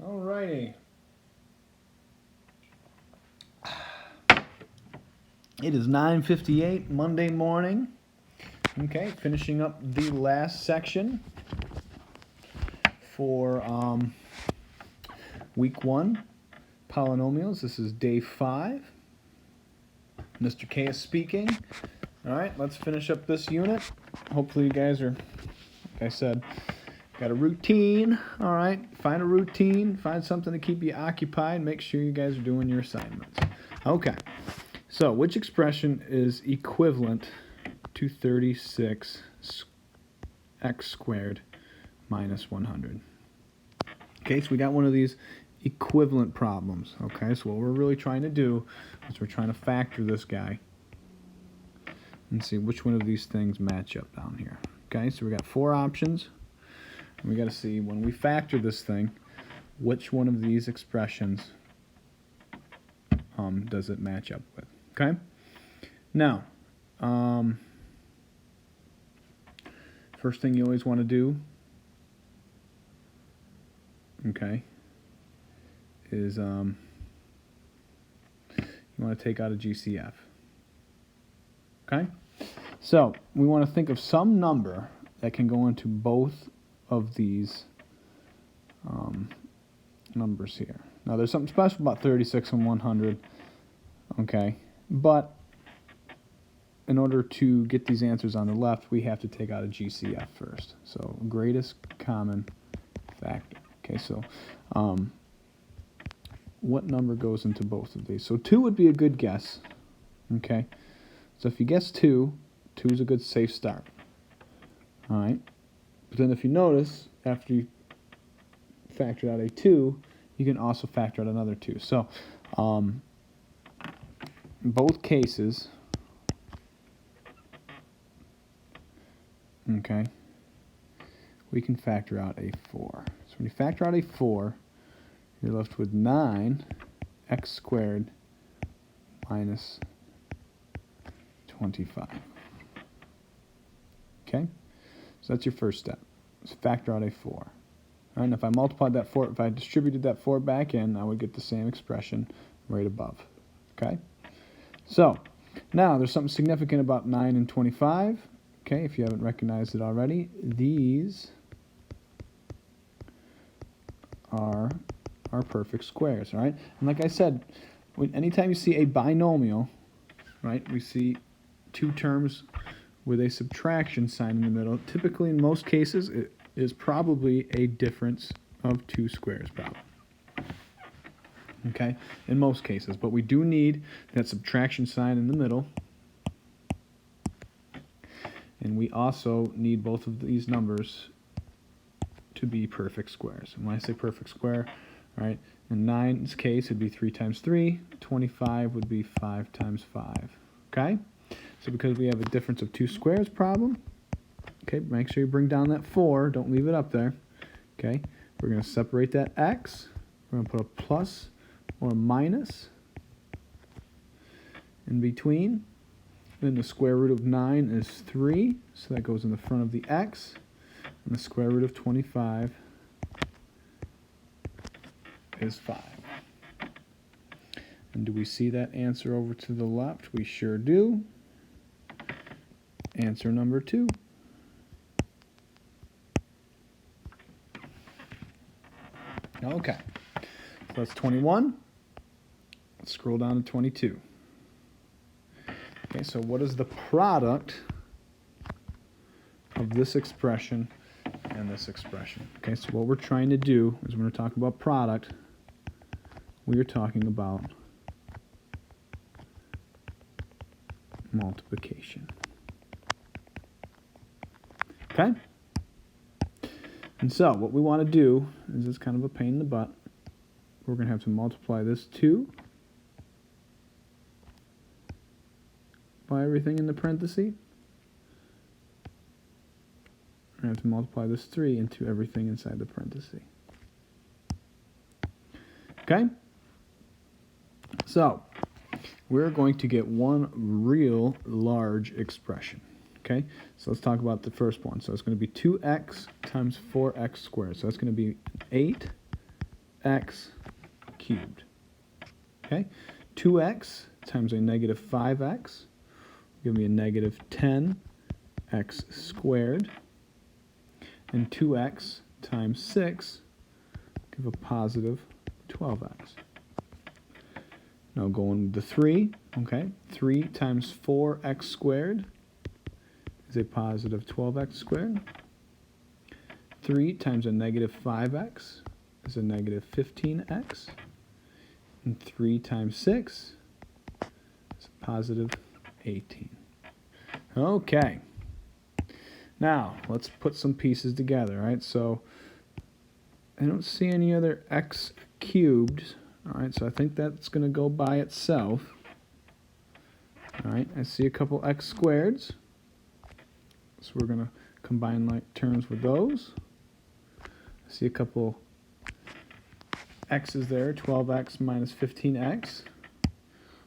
Alrighty. It is 9:58 Monday morning. Okay, finishing up the last section for week 1, polynomials. This is day 5. Mr. K is speaking. Alright, let's finish up this unit. Hopefully you guys are, like I said, got a routine. Alright, find a routine, find something to keep you occupied, make sure you guys are doing your assignments. Okay, so which expression is equivalent to 36 x squared minus 100? Okay, so we got one of these equivalent problems. Okay, so what we're really trying to do is we're trying to factor this guy and see which one of these things match up down here. Okay, so we got 4 options, and we got to see when we factor this thing, which one of these expressions does it match up with. Okay, now first thing you always want to do, okay, is you want to take out a GCF. Okay, so we want to think of some number that can go into both of these numbers here. Now there's something special about 36 and 100, okay, but in order to get these answers on the left, we have to take out a GCF first. So greatest common factor. Okay, so what number goes into both of these? So 2 would be a good guess. Okay, so if you guess 2, 2 is a good safe start. All right, but then if you notice, after you factor out a 2, you can also factor out another 2. So in both cases, okay, we can factor out a 4. So when you factor out a 4, you're left with 9x squared minus 25. Okay, so that's your first step. Let's factor out a 4. All right, and if I multiplied that 4, if I distributed that 4 back in, I would get the same expression right above. Okay, so now there's something significant about 9 and 25. Okay, if you haven't recognized it already, these are our perfect squares. All right, and like I said, anytime you see a binomial, right, we see 2 terms with a subtraction sign in the middle. Typically, in most cases, it is probably a difference of 2 squares problem. Okay, in most cases, but we do need that subtraction sign in the middle, and we also need both of these numbers to be perfect squares. And when I say perfect square, all right, in 9's case, it'd be 3 times 3. 25 would be 5 times 5. Okay, so because we have a difference of 2 squares problem, okay, make sure you bring down that 4. Don't leave it up there. Okay, we're going to separate that x. We're going to put a plus or a minus in between. Then the square root of 9 is 3, so that goes in the front of the x. And the square root of 25 is 5. And do we see that answer over to the left? We sure do. Answer number 2. Okay, so that's 21. Let's scroll down to 22. Okay, so what is the product of this expression and this expression? Okay, so what we're trying to do is when we're talking about product, we are talking about multiplication. Okay? And so what we want to do is, it's kind of a pain in the butt. We're going to have to multiply this 2 by everything in the parenthesis. We're going to have to multiply this 3 into everything inside the parenthesis. Okay? So we're going to get one real large expression. Okay, so let's talk about the first one. So it's going to be 2x times 4x squared. So that's going to be 8 x cubed. Okay, 2x times a negative 5x will give me a negative 10x squared. And 2x times 6 give a positive 12x. Now going with the 3, okay, 3 times 4x squared is a positive 12x squared. 3 times a negative 5x is a negative 15x. And 3 times 6 is a positive 18. Okay. Now, let's put some pieces together, right? So, I don't see any other x cubed. All right, so I think that's going to go by itself. All right, I see a couple x squareds. So we're going to combine like terms with those. I see a couple x's there, 12x minus 15x.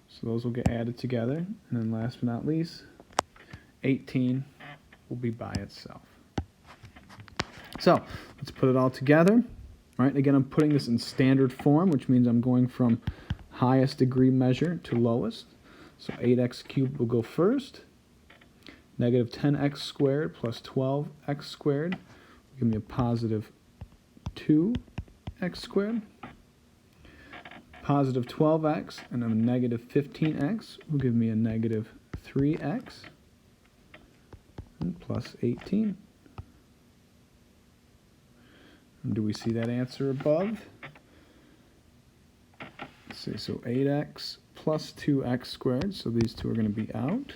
So those will get added together. And then last but not least, 18 will be by itself. So let's put it all together. All right, again, I'm putting this in standard form, which means I'm going from highest degree measure to lowest. So 8x cubed will go first. Negative 10x squared plus 12x squared will give me a positive 2x squared. Positive 12x and a negative 15x will give me a negative 3x and plus 18. And do we see that answer above? Let's see, so 8x plus 2x squared, so these two are going to be out.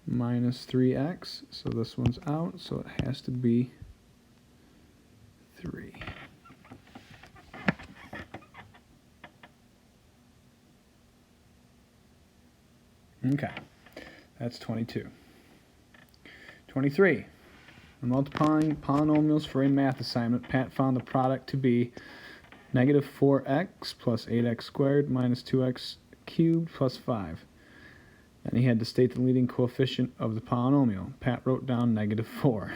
Minus 3x, so this one's out, so it has to be 3. Okay, that's 22. 23. When multiplying polynomials for a math assignment, Pat found the product to be negative 4x plus 8x squared minus 2x cubed plus 5. And he had to state the leading coefficient of the polynomial. Pat wrote down negative 4.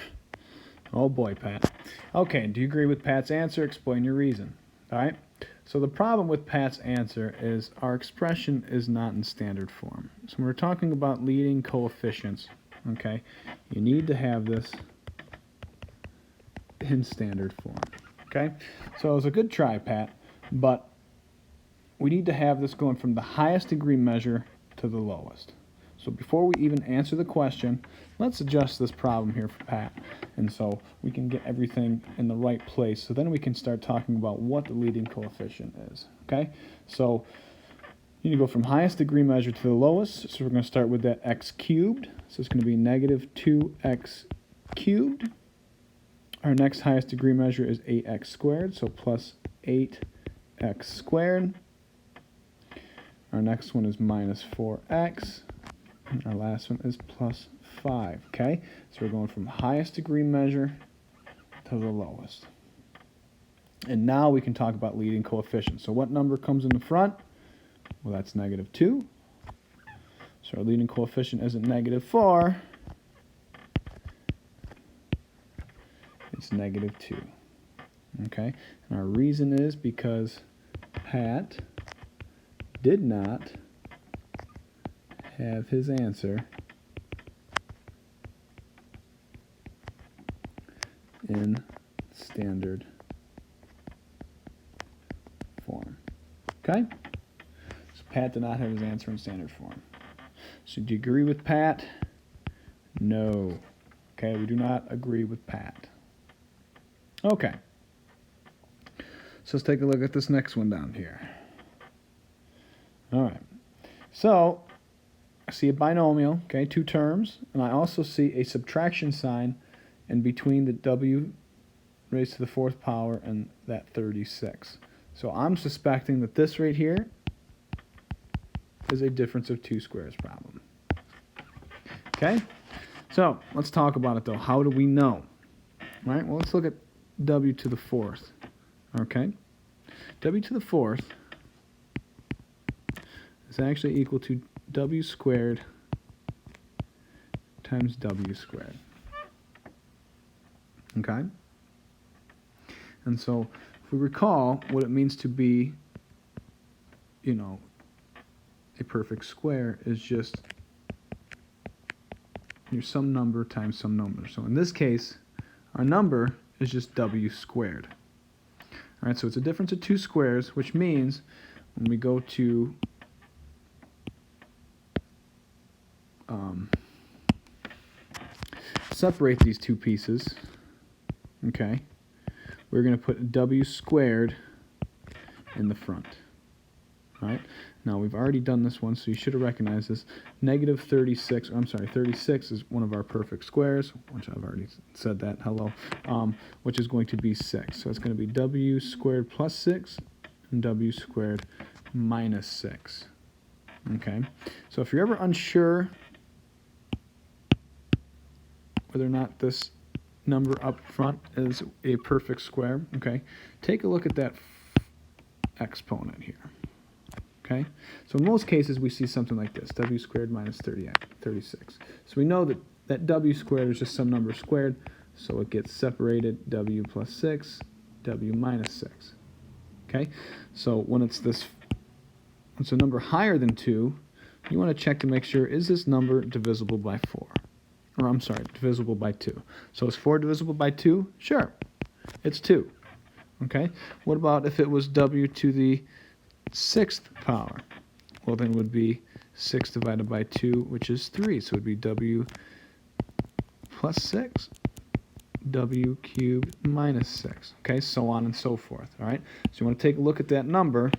Oh boy, Pat. Okay, do you agree with Pat's answer? Explain your reason. All right? So the problem with Pat's answer is our expression is not in standard form. So when we're talking about leading coefficients, okay, you need to have this in standard form. Okay? So it was a good try, Pat, but we need to have this going from the highest degree measure to the lowest. So before we even answer the question, let's adjust this problem here for Pat. And so we can get everything in the right place. So then we can start talking about what the leading coefficient is. Okay? So you need to go from highest degree measure to the lowest. So we're going to start with that x cubed. So it's going to be negative 2x cubed. Our next highest degree measure is 8x squared. So plus 8x squared. Our next one is minus 4x. And our last one is plus 5, okay? So we're going from highest degree measure to the lowest. And now we can talk about leading coefficients. So what number comes in the front? Well, that's negative 2. So our leading coefficient isn't negative 4. It's negative 2, okay? And our reason is because Pat did not have his answer in standard form. Okay? So Pat did not have his answer in standard form. So do you agree with Pat? No. Okay, we do not agree with Pat. Okay. So let's take a look at this next one down here. All right. So I see a binomial, okay, 2 terms, and I also see a subtraction sign in between the w raised to the 4th power and that 36. So I'm suspecting that this right here is a difference of 2 squares problem. Okay? So let's talk about it though. How do we know? All right, well, let's look at w to the 4th. Okay? W to the 4th is actually equal to w squared times w squared. Okay? And so if we recall what it means to be, you know, a perfect square is just your some number times some number. So in this case, our number is just w squared. All right, so it's a difference of two squares, which means when we go to separate these two pieces, okay, we're going to put w squared in the front. All right, now we've already done this one, so you should have recognized this. Negative 36, I'm sorry, 36 is one of our perfect squares, which I've already said that, hello, which is going to be 6. So it's going to be w squared plus 6 and w squared minus 6. Okay, so if you're ever unsure whether or not this number up front is a perfect square, okay, take a look at that exponent here. Okay, so in most cases we see something like this, w squared minus 36. So we know that that w squared is just some number squared, so it gets separated, w plus 6, w minus 6. Okay, so when it's a number higher than 2, you want to check to make sure, is this number divisible by 4? Or I'm sorry, divisible by 2. So is 4 divisible by 2? Sure, it's 2. Okay, what about if it was w to the 6th power? Well, then it would be 6 divided by 2, which is 3. So it would be w plus 6, w cubed minus 6. Okay, so on and so forth. All right, so you want to take a look at that number.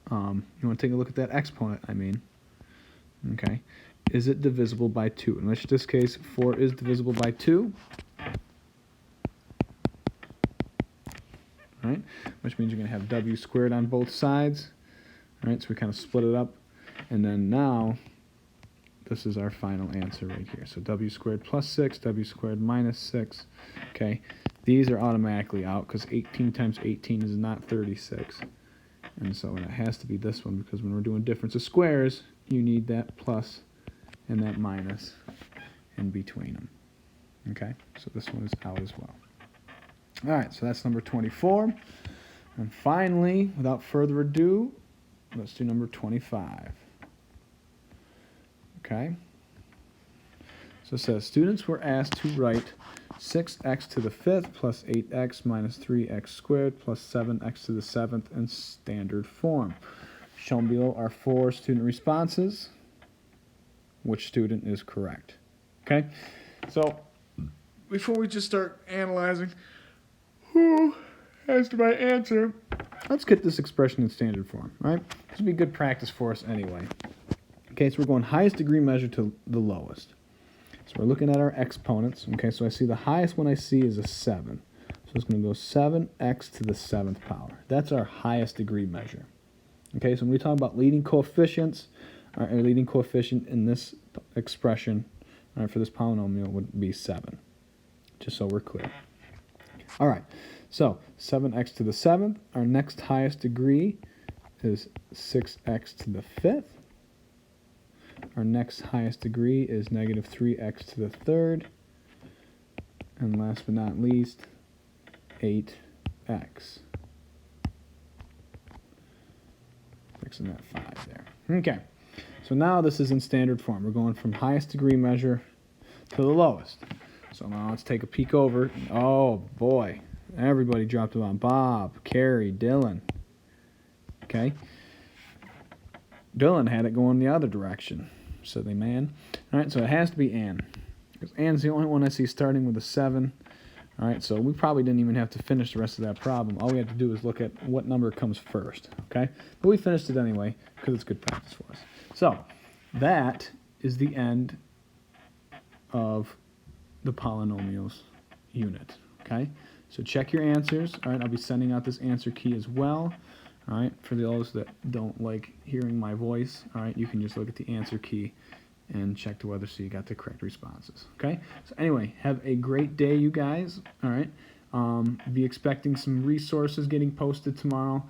You want to take a look at that exponent, I mean. Okay, is it divisible by 2? In this case, 4 is divisible by 2. Right, which means you're going to have w squared on both sides. All right, so we kind of split it up, and then now this is our final answer right here. So w squared plus 6, w squared minus 6. Okay, these are automatically out because 18 times 18 is not 36, and so it has to be this one, because when we're doing difference of squares, you need that plus and that minus in between them. Okay, so this one is out as well. All right, so that's number 24. And finally, without further ado, let's do number 25. Okay? So it says, students were asked to write 6x to the 5th plus 8x minus 3x squared plus 7x to the 7th in standard form. Shown below are 4 student responses. Which student is correct? Okay? So, before we just start analyzing who has to my answer, let's get this expression in standard form, right? This would be good practice for us anyway. Okay, so we're going highest degree measure to the lowest. So we're looking at our exponents. Okay, so I see the highest one I see is a 7. So it's going to go 7x to the 7th power. That's our highest degree measure. Okay, so when we talk about leading coefficients, our leading coefficient in this expression, for this polynomial, would be 7, just so we're clear. All right, so 7x to the 7th, our next highest degree is 6x to the 5th. Our next highest degree is negative 3x to the 3rd. And last but not least, 8x. Fixing that 5 there. Okay, so now this is in standard form. We're going from highest degree measure to the lowest. So now let's take a peek over. Oh boy, everybody dropped it on. Bob, Carrie, Dylan. Okay. Dylan had it going the other direction. Silly man. All right, so it has to be Ann, because Ann's the only one I see starting with a 7. All right, so we probably didn't even have to finish the rest of that problem. All we had to do is look at what number comes first. Okay, but we finished it anyway because it's good practice for us. So that is the end of the polynomials unit. Okay, so check your answers. All right, I'll be sending out this answer key as well. All right, for those that don't like hearing my voice, all right, you can just look at the answer key and check to whether so you got the correct responses. Okay, so anyway, have a great day, you guys. All right, be expecting some resources getting posted tomorrow,